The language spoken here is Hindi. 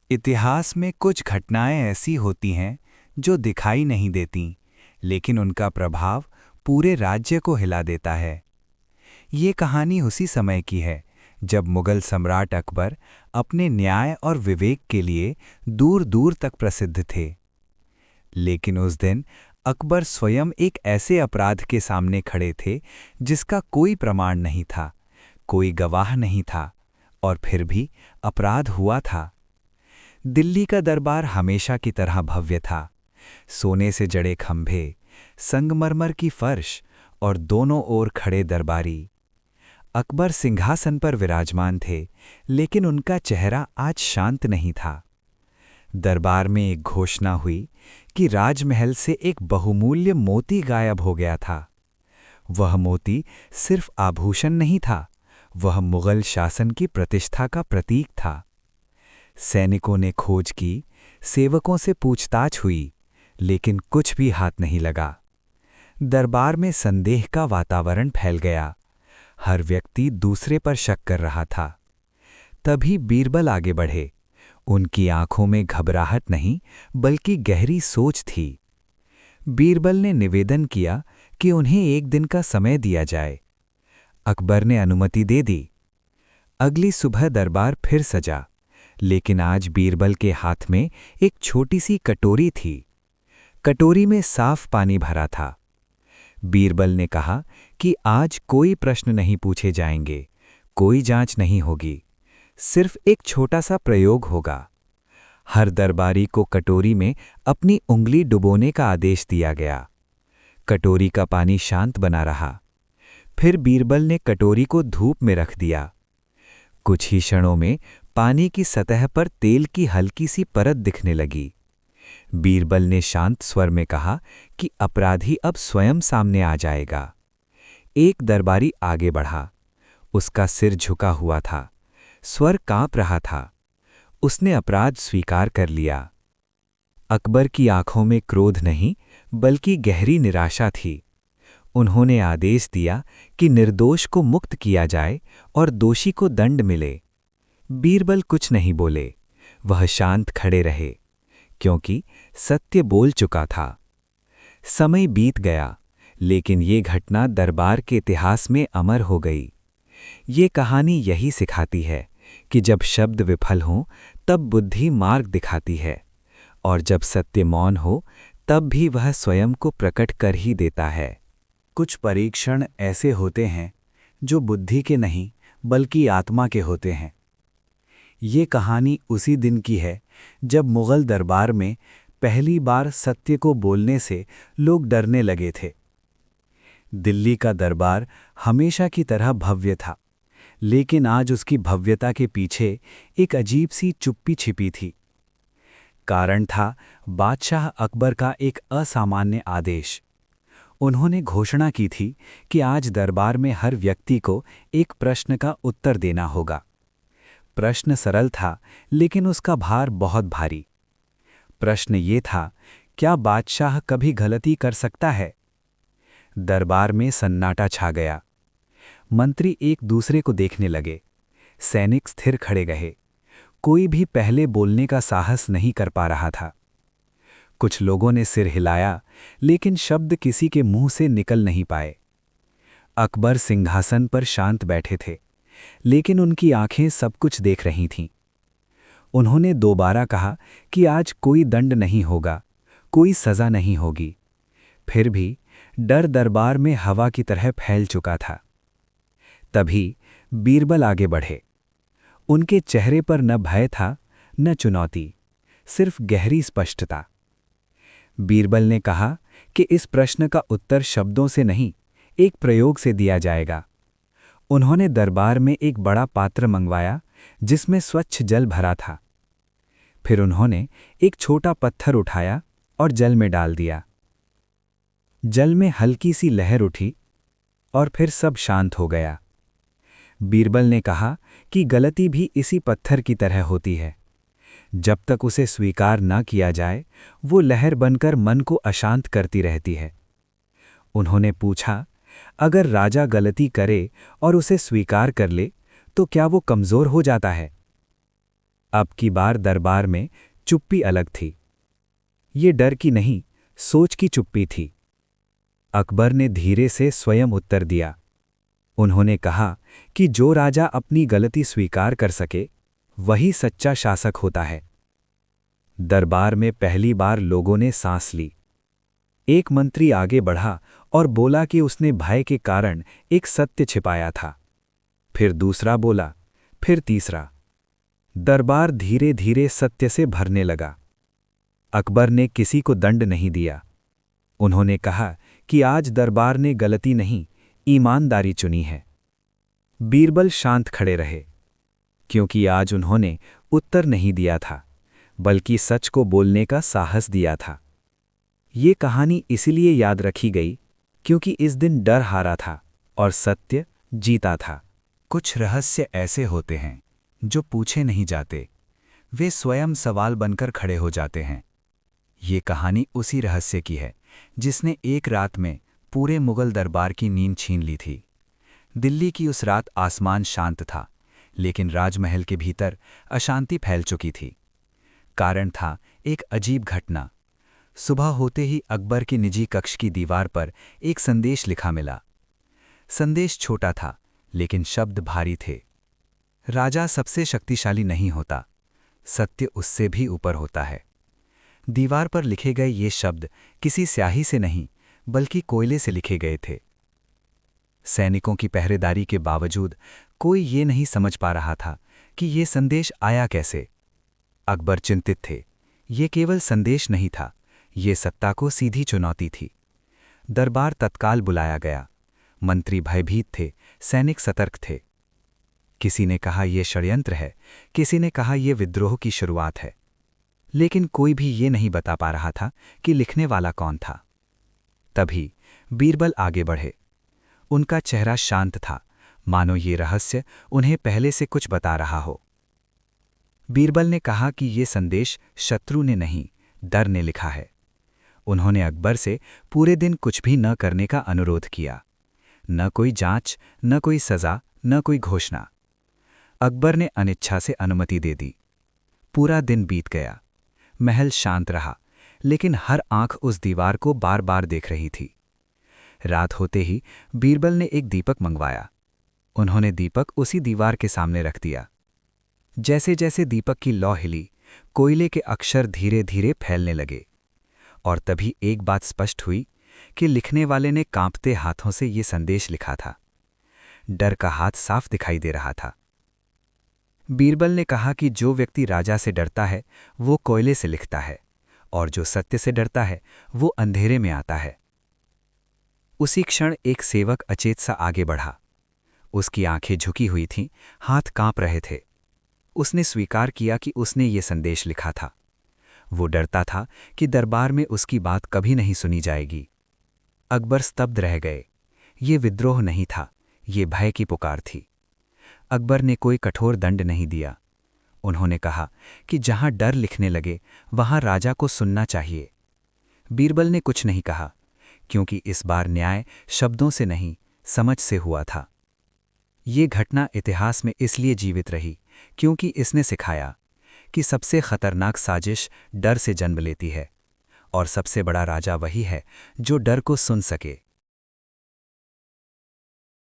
इतिहास में कुछ घटनाएं ऐसी होती हैं जो दिखाई नहीं देती, लेकिन उनका प्रभाव पूरे राज्य को हिला देता है। ये कहानी उसी समय की है जब मुगल सम्राट अकबर अपने न्याय और विवेक के लिए दूर दूर तक प्रसिद्ध थे। लेकिन उस दिन अकबर स्वयं एक ऐसे अपराध के सामने खड़े थे जिसका कोई प्रमाण नहीं था, कोई गवाह नहीं था, और फिर भी अपराध हुआ था। दिल्ली का दरबार हमेशा की तरह भव्य था। सोने से जड़े खंभे, संगमरमर की फर्श और दोनों ओर खड़े दरबारी। अकबर सिंहासन पर विराजमान थे, लेकिन उनका चेहरा आज शांत नहीं था। दरबार में एक घोषणा हुई कि राजमहल से एक बहुमूल्य मोती गायब हो गया था। वह मोती सिर्फ आभूषण नहीं था, वह मुगल शासन की प्रतिष्ठा का प्रतीक था। सैनिकों ने खोज की, सेवकों से पूछताछ हुई, लेकिन कुछ भी हाथ नहीं लगा। दरबार में संदेह का वातावरण फैल गया। हर व्यक्ति दूसरे पर शक कर रहा था। तभी बीरबल आगे बढ़े। उनकी आंखों में घबराहट नहीं, बल्कि गहरी सोच थी। बीरबल ने निवेदन किया कि उन्हें एक दिन का समय दिया जाए। अकबर ने अनुमति दे दी। अगली सुबह दरबार फिर सजा, लेकिन आज बीरबल के हाथ में एक छोटी सी कटोरी थी। कटोरी में साफ पानी भरा था। बीरबल ने कहा कि आज कोई प्रश्न नहीं पूछे जाएंगे, कोई जांच नहीं होगी, सिर्फ एक छोटा सा प्रयोग होगा। हर दरबारी को कटोरी में अपनी उंगली डुबोने का आदेश दिया गया। कटोरी का पानी शांत बना रहा। फिर बीरबल ने कटोरी को धूप में रख दिया। कुछ ही क्षणों में पानी की सतह पर तेल की हल्की सी परत दिखने लगी। बीरबल ने शांत स्वर में कहा कि अपराधी अब स्वयं सामने आ जाएगा। एक दरबारी आगे बढ़ा। उसका सिर झुका हुआ था, स्वर कांप रहा था। उसने अपराध स्वीकार कर लिया। अकबर की आंखों में क्रोध नहीं, बल्कि गहरी निराशा थी। उन्होंने आदेश दिया कि निर्दोष को मुक्त किया जाए और दोषी को दंड मिले। बीरबल कुछ नहीं बोले, वह शांत खड़े रहे, क्योंकि सत्य बोल चुका था। समय बीत गया, लेकिन ये घटना दरबार के इतिहास में अमर हो गई। ये कहानी यही सिखाती है कि जब शब्द विफल हों, तब बुद्धि मार्ग दिखाती है, और जब सत्य मौन हो, तब भी वह स्वयं को प्रकट कर ही देता है। कुछ परीक्षण ऐसे होते हैं जो बुद्धि के नहीं, बल्कि आत्मा के होते हैं। ये कहानी उसी दिन की है जब मुगल दरबार में पहली बार सत्य को बोलने से लोग डरने लगे थे। दिल्ली का दरबार हमेशा की तरह भव्य था, लेकिन आज उसकी भव्यता के पीछे एक अजीब सी चुप्पी छिपी थी। कारण था बादशाह अकबर का एक असामान्य आदेश। उन्होंने घोषणा की थी कि आज दरबार में हर व्यक्ति को एक प्रश्न का उत्तर देना होगा। प्रश्न सरल था, लेकिन उसका भार बहुत भारी। प्रश्न ये था, क्या बादशाह कभी गलती कर सकता है? दरबार में सन्नाटा छा गया। मंत्री एक दूसरे को देखने लगे। सैनिक स्थिर खड़े गए। कोई भी पहले बोलने का साहस नहीं कर पा रहा था। कुछ लोगों ने सिर हिलाया, लेकिन शब्द किसी के मुंह से निकल नहीं पाए। अकबर सिंहासन पर शांत बैठे थे, लेकिन उनकी आंखें सब कुछ देख रही थीं। उन्होंने दोबारा कहा कि आज कोई दंड नहीं होगा, कोई सजा नहीं होगी। फिर भी डर दरबार में हवा की तरह फैल चुका था। तभी बीरबल आगे बढ़े। उनके चेहरे पर न भय था, न चुनौती, सिर्फ गहरी स्पष्टता। बीरबल ने कहा कि इस प्रश्न का उत्तर शब्दों से नहीं, एक प्रयोग से दिया जाएगा। उन्होंने दरबार में एक बड़ा पात्र मंगवाया जिसमें स्वच्छ जल भरा था। फिर उन्होंने एक छोटा पत्थर उठाया और जल में डाल दिया। जल में हल्की सी लहर उठी और फिर सब शांत हो गया। बीरबल ने कहा कि गलती भी इसी पत्थर की तरह होती है। जब तक उसे स्वीकार न किया जाए, वो लहर बनकर मन को अशांत करती रहती है। उन्होंने पूछा, अगर राजा गलती करे और उसे स्वीकार कर ले, तो क्या वो कमजोर हो जाता है? अब की बार दरबार में चुप्पी अलग थी। ये डर की नहीं, सोच की चुप्पी थी। अकबर ने धीरे से स्वयं उत्तर दिया। उन्होंने कहा कि जो राजा अपनी गलती स्वीकार कर सके वही सच्चा शासक होता है। दरबार में पहली बार लोगों ने सांस ली। एक मंत्री आगे बढ़ा और बोला कि उसने भय के कारण एक सत्य छिपाया था। फिर दूसरा बोला, फिर तीसरा। दरबार धीरे धीरे सत्य से भरने लगा। अकबर ने किसी को दंड नहीं दिया। उन्होंने कहा कि आज दरबार ने गलती नहीं, ईमानदारी चुनी है। बीरबल शांत खड़े रहे, क्योंकि आज उन्होंने उत्तर नहीं दिया था, बल्कि सच को बोलने का साहस दिया था। ये कहानी इसलिए याद रखी गई क्योंकि इस दिन डर हारा था और सत्य जीता था। कुछ रहस्य ऐसे होते हैं जो पूछे नहीं जाते, वे स्वयं सवाल बनकर खड़े हो जाते हैं। ये कहानी उसी रहस्य की है जिसने एक रात में पूरे मुगल दरबार की नींद छीन ली थी। दिल्ली की उस रात आसमान शांत था, लेकिन राजमहल के भीतर अशांति फैल चुकी थी। कारण था एक अजीब घटना। सुबह होते ही अकबर के निजी कक्ष की दीवार पर एक संदेश लिखा मिला। संदेश छोटा था, लेकिन शब्द भारी थे। राजा सबसे शक्तिशाली नहीं होता, सत्य उससे भी ऊपर होता है। दीवार पर लिखे गए ये शब्द किसी स्याही से नहीं, बल्कि कोयले से लिखे गए थे। सैनिकों की पहरेदारी के बावजूद कोई ये नहीं समझ पा रहा था कि ये संदेश आया कैसे। अकबर चिंतित थे। ये केवल संदेश नहीं था, ये सत्ता को सीधी चुनौती थी। दरबार तत्काल बुलाया गया। मंत्री भयभीत थे, सैनिक सतर्क थे। किसी ने कहा यह षड्यंत्र है, किसी ने कहा यह विद्रोह की शुरुआत है, लेकिन कोई भी ये नहीं बता पा रहा था कि लिखने वाला कौन था। तभी बीरबल आगे बढ़े। उनका चेहरा शांत था, मानो ये रहस्य उन्हें पहले से कुछ बता रहा हो। बीरबल ने कहा कि ये संदेश शत्रु ने नहीं, डर ने लिखा है। उन्होंने अकबर से पूरे दिन कुछ भी न करने का अनुरोध किया। न कोई जांच, न कोई सजा, न कोई घोषणा। अकबर ने अनिच्छा से अनुमति दे दी। पूरा दिन बीत गया। महल शांत रहा, लेकिन हर आंख उस दीवार को बार बार देख रही थी। रात होते ही बीरबल ने एक दीपक मंगवाया। उन्होंने दीपक उसी दीवार के सामने रख दिया। जैसे जैसे दीपक की लौ हिली, कोयले के अक्षर धीरे धीरे फैलने लगे। और तभी एक बात स्पष्ट हुई कि लिखने वाले ने कांपते हाथों से ये संदेश लिखा था। डर का हाथ साफ दिखाई दे रहा था। बीरबल ने कहा कि जो व्यक्ति राजा से डरता है वो कोयले से लिखता है, और जो सत्य से डरता है वो अंधेरे में आता है। उसी क्षण एक सेवक अचेत सा आगे बढ़ा। उसकी आंखें झुकी हुई थीं, हाथ कांप रहे थे। उसने स्वीकार किया कि उसने ये संदेश लिखा था। वो डरता था कि दरबार में उसकी बात कभी नहीं सुनी जाएगी। अकबर स्तब्ध रह गए। ये विद्रोह नहीं था, ये भय की पुकार थी। अकबर ने कोई कठोर दंड नहीं दिया। उन्होंने कहा कि जहां डर लिखने लगे वहां राजा को सुनना चाहिए। बीरबल ने कुछ नहीं कहा, क्योंकि इस बार न्याय शब्दों से नहीं, समझ से हुआ था। ये घटना इतिहास में इसलिए जीवित रही क्योंकि इसने सिखाया कि सबसे खतरनाक साजिश डर से जन्म लेती है, और सबसे बड़ा राजा वही है जो डर को सुन सके।